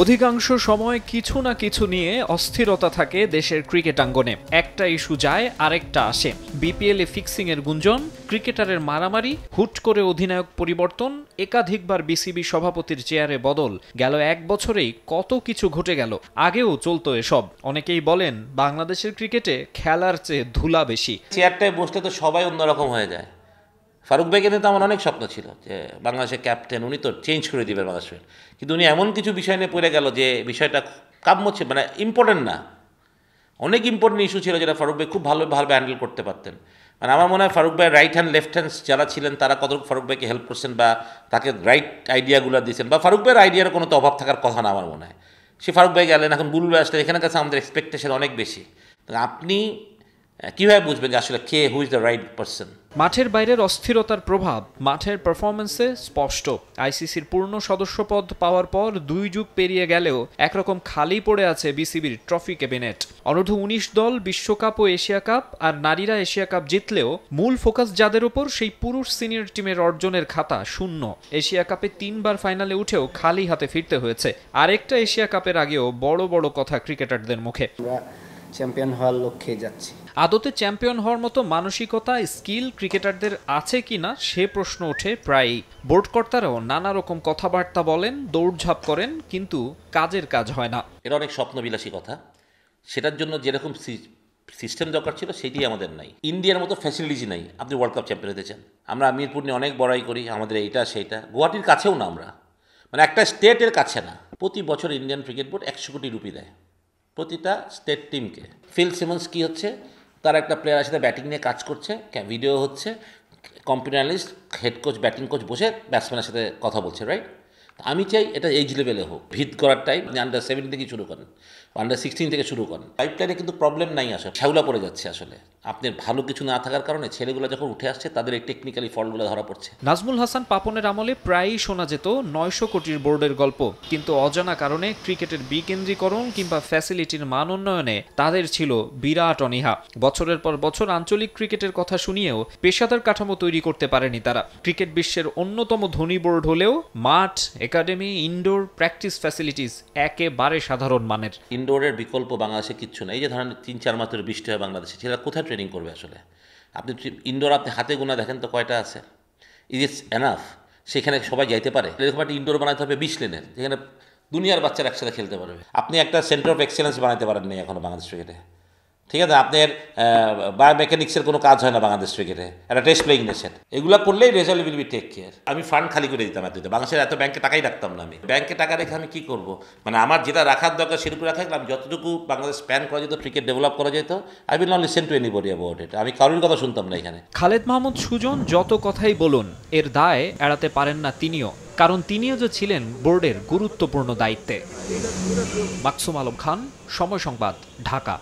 অধিকাংশ সময় কিছু না কিছু নিয়ে অস্থিরতা থাকে দেশের ক্রিকেট আঙ্গনে। একটা ইস্যু যায় আরেকটা আসে। বিপিএল এ ফিক্সিং এর গুঞ্জন, ক্রিকেটারের মারামারি, হুট করে অধিনায়ক পরিবর্তন, একাধিকবার বিসিবি সভাপতির চেয়ারে বদল। গেল এক বছরেই কত কিছু ঘটে গেল। আগেও চলতো এসব। অনেকেই বলেন বাংলাদেশের ক্রিকেটে খেলার চেয়ে ধুলা বেশি। চেয়ারটায় বসলে তো সবাই অন্যরকম হয়ে যায়। ফারুক ভাইকে নিয়ে তো আমার অনেক স্বপ্ন ছিল যে বাংলাদেশের ক্যাপ্টেন, উনি তো চেঞ্জ করে দিবেন বাংলাদেশের। কিন্তু উনি এমন কিছু বিষয় নিয়ে পড়ে গেল যে বিষয়টা কাম্য ছিল, মানে ইম্পর্টেন্ট না। অনেক ইম্পর্টেন্ট ইস্যু ছিল যেটা ফারুক ভাই খুব ভালোভাবে হ্যান্ডেল করতে পারতেন। মানে আমার মনে হয় ফারুক ভাই রাইট হ্যান্ড লেফট হ্যান্ড যারা ছিলেন তারা কত ফারুক ভাইকে হেল্প করছেন বা তাকে রাইট আইডিয়াগুলো দিয়েছেন, বা ফারুক ভাইয়ের আইডিয়ার কোনো তো অভাব থাকার কথা না আমার মনে হয়। সে ফারুক ভাই গেলেন, এখন বুলবুল আসলে, এখানে কাছে আমাদের এক্সপেকটেশন অনেক বেশি। আপনি কীভাবে বুঝবেন যে আসলে কে who is the right person? মাঠের বাইরের অস্থিরতার প্রভাব মাঠের পারফরম্যান্সে স্পষ্ট। আইসিসির পূর্ণ সদস্যপদ পাওয়ার পর 2 যুগ পেরিয়ে গেলেও একরকম খালি পড়ে আছে বিসিবির ট্রফি ক্যাবিনেট। অনূর্ধ্ব 19 দল বিশ্বকাপ ও এশিয়া কাপ আর নারীরা এশিয়া কাপ জিতলেও মূল ফোকাস যাদের উপর, সেই পুরুষ সিনিয়র টিমের অর্জনের খাতা শূন্য। এশিয়া কাপে 3 বার ফাইনালে উঠেও খালি হাতে ফিরতে হয়েছে। আরেকটা এশিয়া কাপের আগেও বড় বড় কথা ক্রিকেটারদের মুখে। চ্যাম্পিয়ন হওয়ার লক্ষ্যে যাচ্ছি। আদতে চ্যাম্পিয়ন হওয়ার মতো মানসিকতা, স্কিল ক্রিকেটারদের আছে কিনা সে প্রশ্ন ওঠে প্রায়ই। বোর্ড কর্তারাও নানা রকম কথাবার্তা বলেন, দৌড়ঝাঁপ করেন, কিন্তু কাজের কাজ হয় না। এটা অনেক স্বপ্নবিলাসী কথা। সেটার জন্য যেরকম সিস্টেম দরকার ছিল সেটি আমাদের নাই। ইন্ডিয়ার মতো ফ্যাসিলিটিস নাই। আপনি ওয়ার্ল্ড কাপ চ্যাম্পিয়ন হতে চান, আমরা মিরপুর নিয়ে অনেক বড়াই করি, আমাদের এইটা সেইটা। গুয়াহাটির কাছেও না, আমরা মানে একটা স্টেটের কাছে না। প্রতি বছর ইন্ডিয়ান ক্রিকেট বোর্ড 100 কোটি রুপি দেয় প্রতিটা স্টেট টিমকে। ফিল সিমন্স কী হচ্ছে, তার একটা প্লেয়ারের সাথে ব্যাটিং নিয়ে কাজ করছে, ভিডিও হচ্ছে, computer analyst, head coach, batting coach বসে ব্যাটসম্যানের সাথে কথা বলছে, রাইট? আমি চাই এটা এইজ লেভেলে হোক। ভিত করার টাইম আন্ডার 17 থেকে শুরু করেন, আন্ডার 16 থেকে শুরু করেন। পাইপলাইনে কিন্তু প্রবলেম নাই, আসলে শ্যাওলা পড়ে যাচ্ছে। আসলে আপনার ভালো কিছু না থাকার কারণে ছেলেগুলো যখন উঠে আসছে তাদের এই টেকনিক্যালি ফল্টগুলো ধরা পড়ছে। নাজমুল হাসান পাপনের আমলে প্রায়ই শোনা যেত 900 কোটির বোর্ডের গল্প, কিন্তু অজানা কারণে ক্রিকেটের বিকেন্দ্রীকরণ কিংবা ফ্যাসিলিটির মান উন্নয়নে তাদের ছিল বিরাট অনীহা। বছরের পর বছর আঞ্চলিক ক্রিকেটের কথা শুনিয়েও পেশাদার কাঠামো তৈরি করতে পারেনি তারা। ক্রিকেট বিশ্বের অন্যতম ধনী বোর্ড হলেও মাঠ, একাডেমি, ইনডোর, প্র্যাকটিস ফ্যাসিলিটিস একেবারে সাধারণ মানের। ইনডোরের বিকল্প বাংলাদেশে কিচ্ছু নেই। এই যে ধরেন 3-4 মাস ধরে বৃষ্টি হয় বাংলাদেশে, সেটা কোথায় ট্রেনিং করবে আসলে? আপনি ইনডোর আপনি হাতে গোনা দেখেন তো কয়টা আছে? Is it's enough? সেখানে সবাই যাইতে পারে? এরকম একটা ইনডোর বানাতে হবে 20 লেনের, যেখানে দুনিয়ার বাচ্চারা একসাথে খেলতে পারবে। আপনি একটা সেন্টার অফ এক্সেলেন্স বানাতে পারেন না এখনো বাংলাদেশ ক্রিকেটে, ঠিক আছে? আপনার বায়োমেকানিক্সের কোনো কাজ হয় না বাংলাদেশ ক্রিকেটে, একটা টেস্ট প্লেয়িং নেশন। এগুলো করলেই result will be take care. আমি ফান্ড খালি করে দিতাম এত, বাংলাদেশের এত ব্যাংকে টাকাই রাখতাম না। আমি ব্যাংকে টাকা রেখে আমি কী করবো? মানে আমার যেটা রাখার দরকার সেটুকু রাখলাম। যতটুকু বাংলাদেশ স্প্যান করা যেত, ক্রিকেট ডেভেলপ করা যেত, I will not listen to anybody about it. আমি কারোর কথা শুনতাম না এখানে। খালেদ মাহমুদ সুজন যত কথাই বলুন, এর দায় এড়াতে পারেন না তিনিও, কারণ তিনিও যে ছিলেন বোর্ডের গুরুত্বপূর্ণ দায়িত্বে। মাকসুম আলম খান, সময় সংবাদ, ঢাকা।